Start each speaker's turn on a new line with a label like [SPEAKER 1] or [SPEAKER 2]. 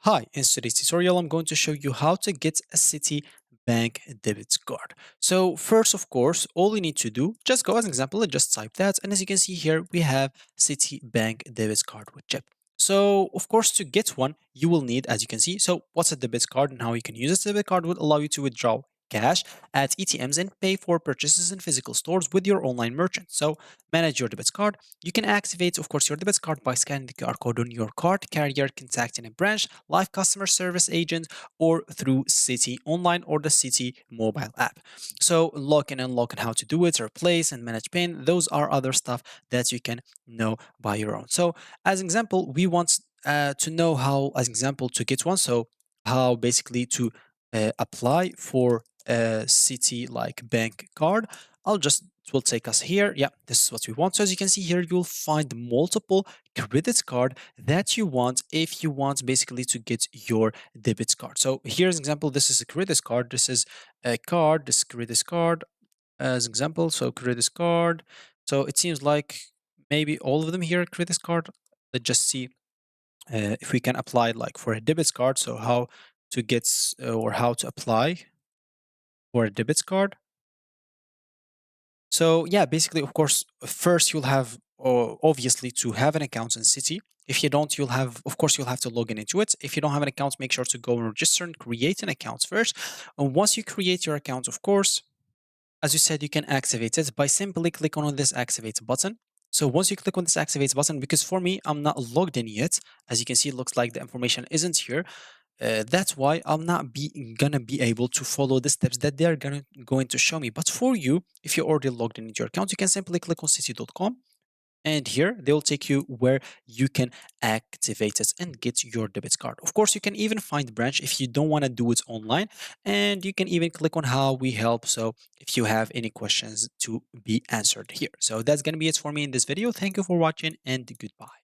[SPEAKER 1] Hi, in today's tutorial, I'm going to show you how to get a Citibank debit card. So first, of course, all you need to do, just go as an example and just type that. And as you can see here, we have Citibank debit card with chip. So of course, to get one, you will need, as you can see, so what's a debit card and how you can use it? A debit card would allow you to withdraw cash at ATMs and pay for purchases in physical stores with your online merchant. So manage your debit card. You can activate, of course, your debit card by scanning the QR code on your card carrier, contacting a branch, live customer service agent, or through Citi Online or the Citi mobile app. So lock in and unlock and how to do it, replace and manage PIN. Those are other stuff that you can know by your own. So as an example, we want to know how, as an example, to get one. So how basically to apply for a Citi like bank card. I'll just it will take us here. Yeah, this is what we want. So as you can see here, you'll find multiple credit card that you want if you want basically to get your debit card. So here's an example. This is a credit card. This is a card. This credit card as example. So credit card. So it seems like maybe all of them here are credit card. Let's just see if we can apply like for a debit card. So how to get or how to apply for a debit card. So yeah, basically, of course, first you'll have obviously to have an account in Citi. If you don't, you'll have, of course, you'll have to log in into it. If you don't have an account, make sure to go and register and create an account first. And once you create your account, of course, as you said, you can activate it by simply click on this activate button. So once you click on this activate button, because for me, I'm not logged in yet. As you can see, it looks like the information isn't here. That's why I'm not gonna be able to follow the steps that they're going to show me. But for you, if you're already logged in into your account, you can simply click on citi.com, and here they will take you where you can activate it and get your debit card. Of course, you can even find branch if you don't want to do it online, and you can even click on how we help. So if you have any questions to be answered here. So that's gonna be it for me in this video. Thank you for watching and goodbye.